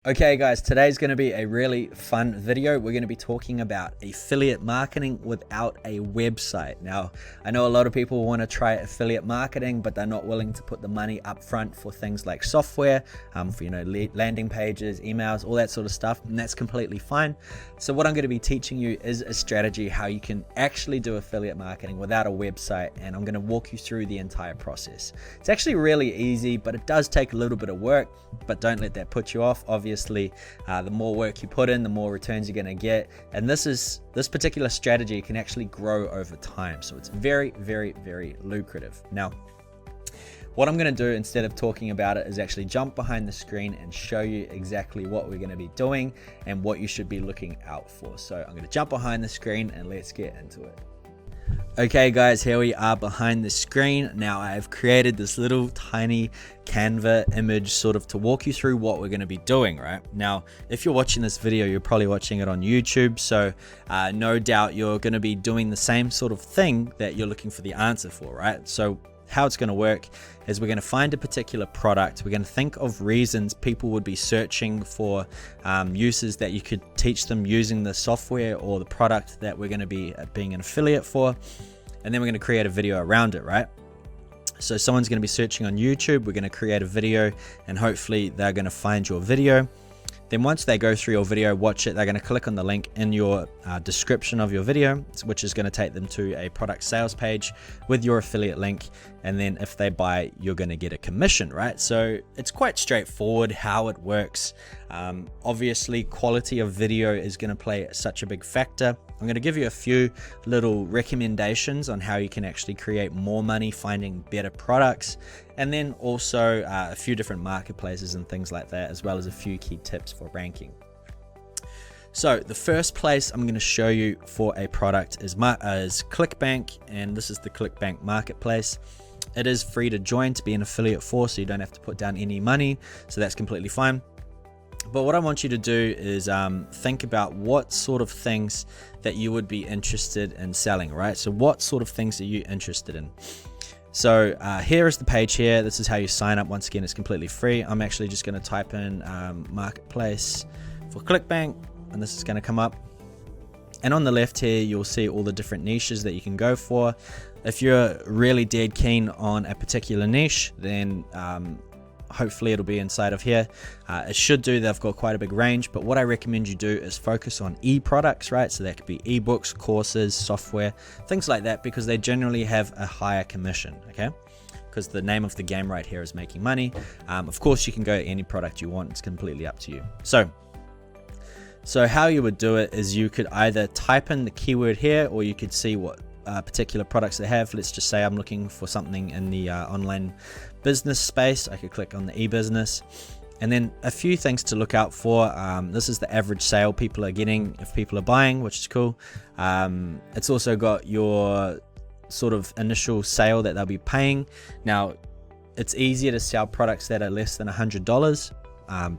Okay guys, today's going to be a really fun video. We're going to be talking about affiliate marketing without a website. Now, I know a lot of people want to try affiliate marketing, but they're not willing to put the money up front for things like software, for landing pages, emails, all that sort of stuff, and that's completely fine. So what I'm going to be teaching you is a strategy how you can actually do affiliate marketing without a website, and I'm going to walk you through the entire process. It's actually really easy, but it does take a little bit of work, but don't let that put you off. Obviously, the more work you put in, the more returns you're going to get. And this particular strategy can actually grow over time. So it's very, very, very lucrative. Now, what I'm going to do instead of talking about it is actually jump behind the screen and show you exactly what we're going to be doing and what you should be looking out for. So I'm going to jump behind the screen and let's get into it. Okay guys, here we are behind the screen. Now I've created this little tiny Canva image sort of to walk you through what we're going to be doing, right? Now, if you're watching this video, you're probably watching it on YouTube. So no doubt you're going to be doing the same sort of thing that you're looking for the answer for, right? So how it's going to work is we're going to find a particular product. We're going to think of reasons people would be searching for uses that you could teach them using the software or the product that we're going to be being an affiliate for. And then we're going to create a video around it, right? So someone's going to be searching on YouTube. We're going to create a video and hopefully they're going to find your video. Then once they go through your video, watch it, they're going to click on the link in your description of your video, which is going to take them to a product sales page with your affiliate link. And then if they buy, you're going to get a commission, right? So it's quite straightforward how it works. Obviously, quality of video is going to play such a big factor. I'm going to give you a few little recommendations on how you can actually create more money finding better products, and then also a few different marketplaces and things like that, as well as a few key tips for ranking. So the first place I'm going to show you for a product is Clickbank, and this is the Clickbank Marketplace. It is free to join to be an affiliate for, so you don't have to put down any money, so that's completely fine. But what I want you to do is think about what sort of things that you would be interested in selling, right? So what sort of things are you interested in? So here is the page here. This is how you sign up. Once again, it's completely free. I'm actually just going to type in Marketplace for Clickbank, and this is going to come up. And on the left here, you'll see all the different niches that you can go for. If you're really dead keen on a particular niche, then hopefully it'll be inside of here. It should do. They've got quite a big range, but what I recommend you do is focus on e-products, right? So that could be ebooks, courses, software, things like that, because they generally have a higher commission, okay? Because the name of the game right here is making money. Of course, you can go any product you want. It's completely up to you. So how you would do it is you could either type in the keyword here, or you could see what particular products they have. Let's just say I'm looking for something in the online business space. I could click on the e-business, and then a few things to look out for. This is the average sale people are getting if people are buying, which is cool. It's also got your sort of initial sale that they'll be paying. Now, it's easier to sell products that are less than $100.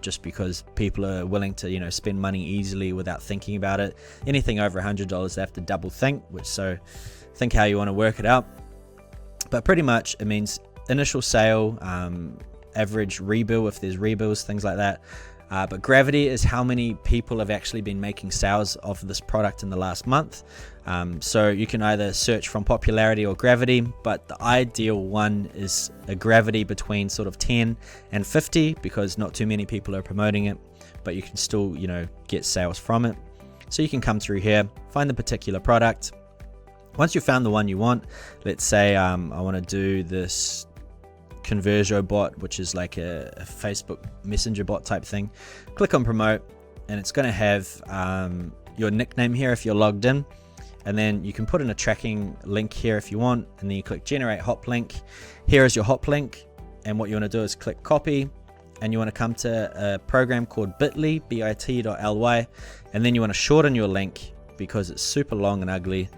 Just because people are willing to, spend money easily without thinking about it. Anything over $100, they have to double think, so think how you want to work it out. But pretty much it means initial sale, average rebill if there's rebills, things like that. But gravity is how many people have actually been making sales of this product in the last month. So you can either search from popularity or gravity, but the ideal one is a gravity between sort of 10 and 50, because not too many people are promoting it, but you can still, get sales from it. So you can come through here, find the particular product. Once you've found the one you want, let's say I want to do this Conversion bot, which is like a Facebook Messenger bot type thing. Click on promote, and it's going to have your nickname here if you're logged in, and then you can put in a tracking link here if you want, and then you click generate hop link. Here is your hop link, and what you want to do is click copy, and you want to come to a program called bit.ly, bit.ly, and then you want to shorten your link because it's super long and ugly,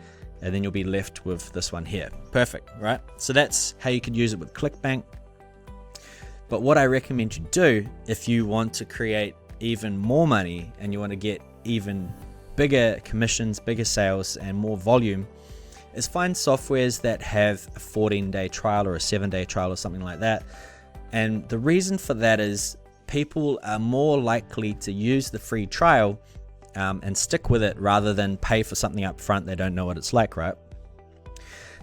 and then you'll be left with this one here. Perfect, right? So that's how you could use it with Clickbank. But what I recommend you do if you want to create even more money and you want to get even bigger commissions, bigger sales, and more volume, is find softwares that have a 14-day trial or a 7-day trial or something like that. And the reason for that is people are more likely to use the free trial and stick with it rather than pay for something up front they don't know what it's like, right?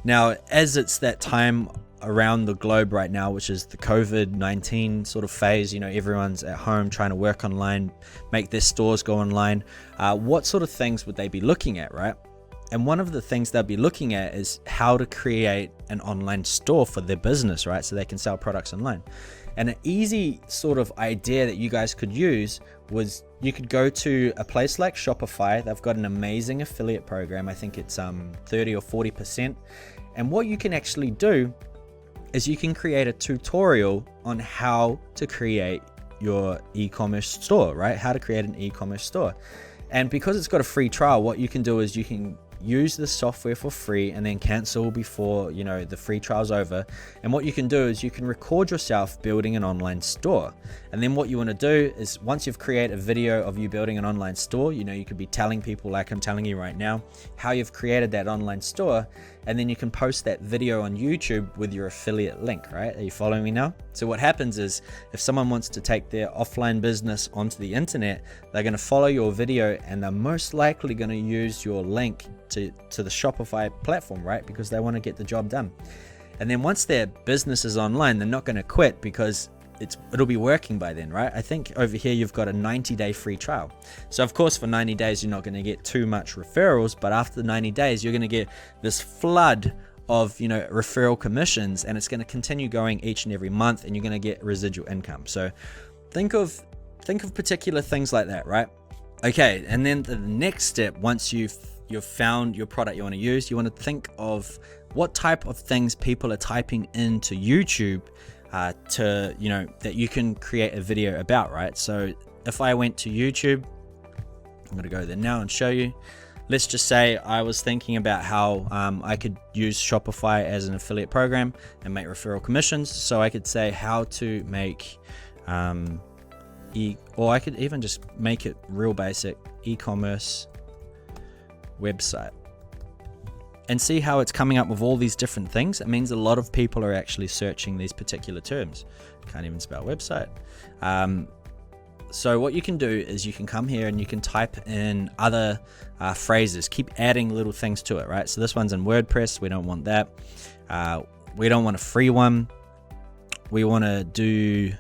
Now, as it's that time around the globe right now, which is the COVID-19 sort of phase, everyone's at home trying to work online, make their stores go online, what sort of things would they be looking at, right? And one of the things they'll be looking at is how to create an online store for their business, right? So they can sell products online. And an easy sort of idea that you guys could use was you could go to a place like Shopify. They've got an amazing affiliate program. I think it's 30 or 40%. And what you can actually do is you can create a tutorial on how to create your e-commerce store, right? How to create an e-commerce store. And because it's got a free trial, what you can do is you can use the software for free and then cancel before the free trial's over. And what you can do is you can record yourself building an online store. And then what you want to do is, once you've created a video of you building an online store, you could be telling people, like I'm telling you right now, how you've created that online store, and then you can post that video on YouTube with your affiliate link, right? Are you following me now? So what happens is, if someone wants to take their offline business onto the internet, they're going to follow your video and they're most likely going to use your link to the Shopify platform, right? Because they want to get the job done. And then once their business is online, they're not going to quit because it'll be working by then, right? I think over here you've got a 90-day free trial. So of course for 90 days you're not going to get too much referrals, but after the 90 days you're going to get this flood of referral commissions, and it's going to continue going each and every month, and you're going to get residual income. So think of particular things like that, right? Okay, and then the next step, once you've found your product you want to use, you want to think of what type of things people are typing into YouTube that you can create a video about, right? So if I went to YouTube, I'm going to go there now and show you. Let's just say I was thinking about how I could use Shopify as an affiliate program and make referral commissions. So I could say how to make, or I could even just make it real basic, e-commerce website, and see how it's coming up with all these different things. It means a lot of people are actually searching these particular terms. Can't even spell website. So what you can do is you can come here and you can type in other phrases, keep adding little things to it, right? So this one's in WordPress. We don't want that. We don't want a free one. We want to do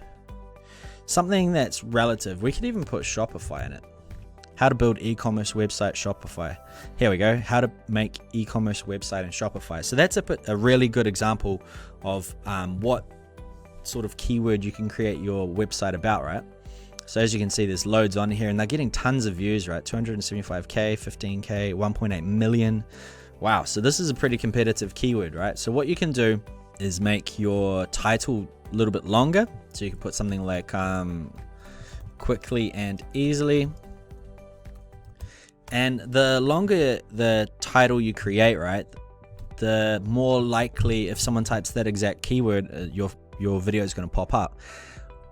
something that's relative. We could even put Shopify in it. How to build e-commerce website Shopify. Here we go. How to make e-commerce website in Shopify. So that's a really good example of what sort of keyword you can create your website about, right? So as you can see, there's loads on here, and they're getting tons of views, right? 275K, 15K, 1.8 million. Wow. So this is a pretty competitive keyword, right? So what you can do is make your title a little bit longer. So you can put something like quickly and easily. And the longer the title you create, right, the more likely, if someone types that exact keyword, your video is going to pop up.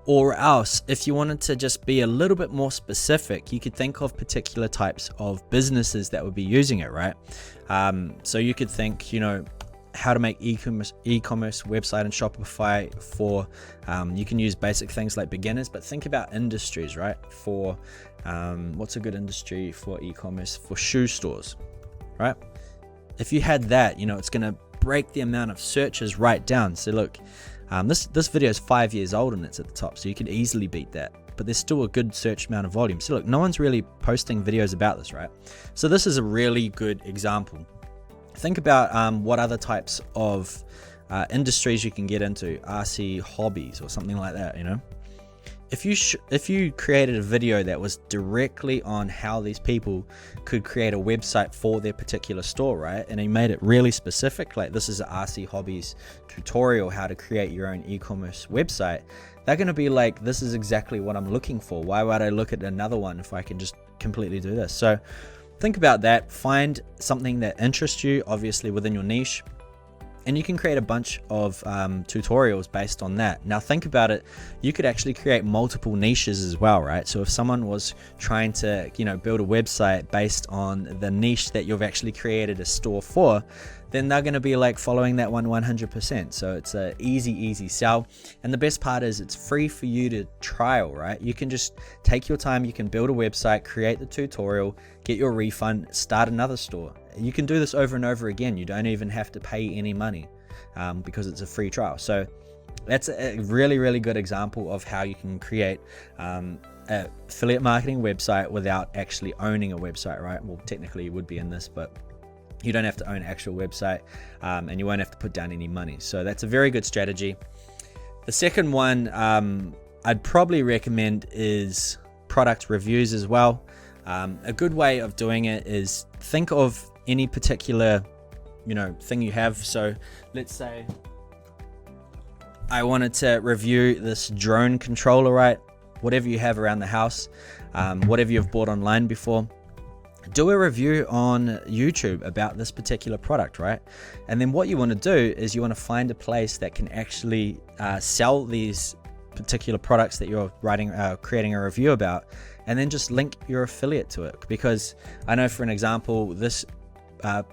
Or else, if you wanted to just be a little bit more specific, you could think of particular types of businesses that would be using it, right? So you could think, how to make e-commerce website in Shopify for, you can use basic things like beginners, but think about industries, right? For what's a good industry for e-commerce? For shoe stores, right? If you had that, it's going to break the amount of searches right down. So look, this video is 5 years old and it's at the top, so you could easily beat that, but there's still a good search amount of volume. So look, no one's really posting videos about this, right? So this is a really good example. Think about what other types of industries you can get into, RC hobbies or something like that, If you created a video that was directly on how these people could create a website for their particular store, right? And you made it really specific, like this is an RC hobbies tutorial, how to create your own e-commerce website. They're going to be like, this is exactly what I'm looking for. Why would I look at another one if I can just completely do this? So think about that. Find something that interests you, obviously within your niche. And you can create a bunch of tutorials based on that. Now think about it, you could actually create multiple niches as well, right? So if someone was trying to, build a website based on the niche that you've actually created a store for, then they're going to be like following that one 100%. So it's a easy sell. And the best part is it's free for you to trial, right? You can just take your time, you can build a website, create the tutorial, get your refund, start another store. You can do this over and over again. You don't even have to pay any money because it's a free trial. So that's a really good example of how you can create an affiliate marketing website without actually owning a website, right? Well, technically you would be in this, but you don't have to own an actual website, and you won't have to put down any money. So that's a very good strategy. The second one I'd probably recommend is product reviews as well. A good way of doing it is think of any particular thing you have. So let's say I wanted to review this drone controller, right? Whatever you have around the house, whatever you've bought online before, do a review on YouTube about this particular product, right? And then what you want to do is you want to find a place that can actually sell these particular products that you're creating a review about, and then just link your affiliate to it. Because I know, for an example, this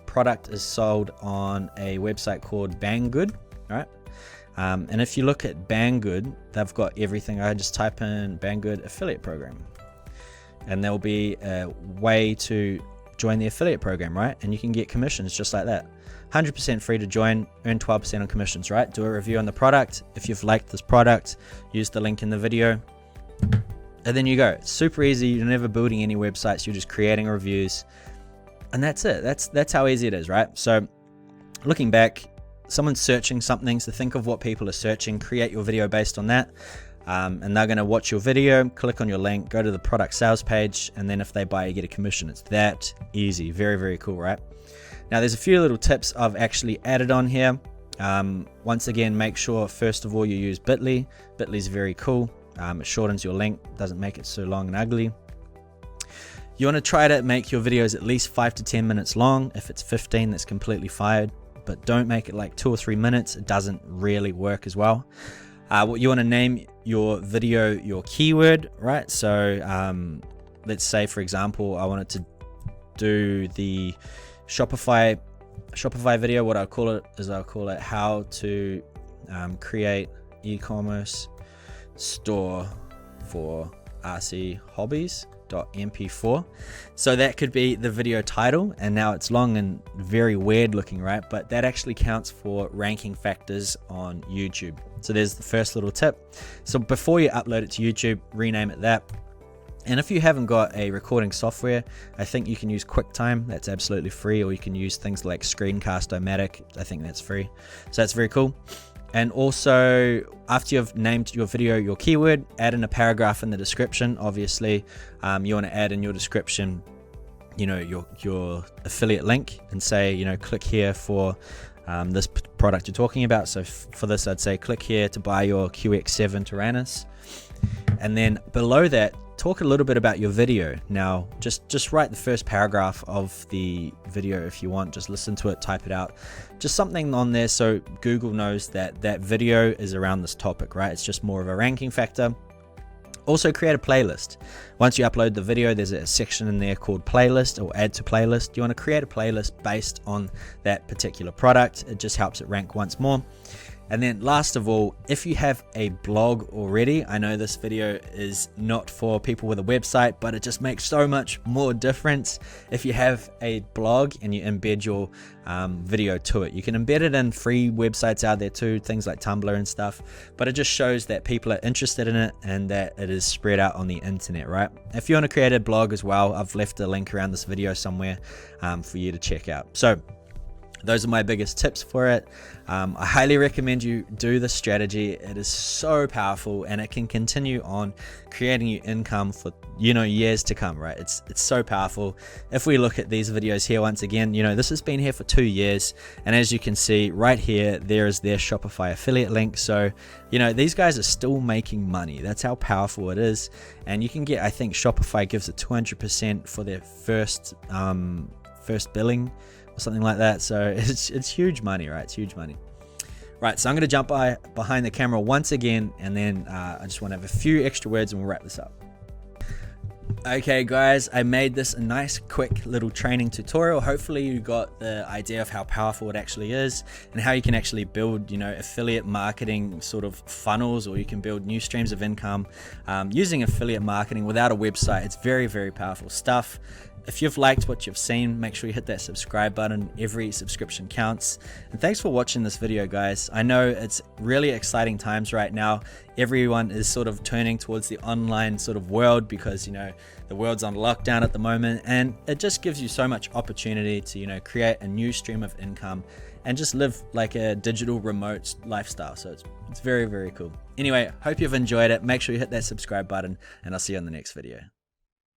product is sold on a website called Banggood, right? And if you look at Banggood, they've got everything. I just type in Banggood affiliate program, and there'll be a way to join the affiliate program, right? And you can get commissions just like that. 100% free to join, earn 12% on commissions, right? Do a review on the product. If you've liked this product, use the link in the video, and then you go. It's super easy. You're never building any websites. You're just creating reviews, and that's it. That's how easy it is, right? So looking back, someone's searching something, so think of what people are searching, create your video based on that, and they're going to watch your video, click on your link, go to the product sales page, and then if they buy, you get a commission. It's that easy. Very cool, right? Now there's a few little tips I've actually added on here. Once again, make sure first of all you use Bitly. Bitly's very cool. It shortens your link, doesn't make it so long and ugly. You want to try to make your videos at least 5 to 10 minutes long. If it's 15, that's completely fine, but don't make it like 2 or 3 minutes. It doesn't really work as well. What you want to name your video your keyword, right? So let's say, for example, I wanted to do the Shopify video. What I'll call it is how to create e-commerce store for RC hobbies .mp4. So that could be the video title, and now it's long and very weird looking, right? But that actually counts for ranking factors on YouTube. So there's the first little tip. So before you upload it to YouTube, rename it that. And if you haven't got a recording software, I think you can use QuickTime. That's absolutely free, or you can use things like Screencast-O-Matic. I think that's free. So that's very cool. And also, after you've named your video your keyword, add in a paragraph in the description. Obviously, you want to add in your description, your affiliate link, and say, click here for this product you're talking about. So for this, I'd say click here to buy your QX7 Tyrannus. And then below that, talk a little bit about your video. Now, just write the first paragraph of the video if you want. Just listen to it, type it out. Just something on there so Google knows that that video is around this topic, right? It's just more of a ranking factor. Also, create a playlist. Once you upload the video, there's a section in there called playlist or add to playlist. You want to create a playlist based on that particular product. It just helps it rank once more. And then last of all, if you have a blog already, I know this video is not for people with a website, but it just makes so much more difference if you have a blog and you embed your video to it. You can embed it in free websites out there too, things like Tumblr and stuff, but it just shows that people are interested in it and that it is spread out on the internet, right? If you want to create a blog as well, I've left a link around this video somewhere for you to check out. So those are my biggest tips for it. I highly recommend you do this strategy. It is so powerful, and it can continue on creating you income for years to come, right? It's so powerful. If we look at these videos here once again, this has been here for 2 years, and as you can see right here, there is their Shopify affiliate link. So these guys are still making money. That's how powerful it is. And you can get, I think Shopify gives it 200% for their first billing or something like that. So it's huge money, right? It's huge money. Right, so I'm going to jump behind the camera once again, and then I just want to have a few extra words and we'll wrap this up. Okay guys, I made this a nice quick little training tutorial. Hopefully you got the idea of how powerful it actually is and how you can actually build, affiliate marketing sort of funnels, or you can build new streams of income using affiliate marketing without a website. It's very, very powerful stuff. If you've liked what you've seen, make sure you hit that subscribe button. Every subscription counts. And thanks for watching this video, guys. I know it's really exciting times right now. Everyone is sort of turning towards the online sort of world because, the world's on lockdown at the moment, and it just gives you so much opportunity to, create a new stream of income and just live like a digital remote lifestyle. So it's very, very cool. Anyway, hope you've enjoyed it. Make sure you hit that subscribe button, and I'll see you on the next video.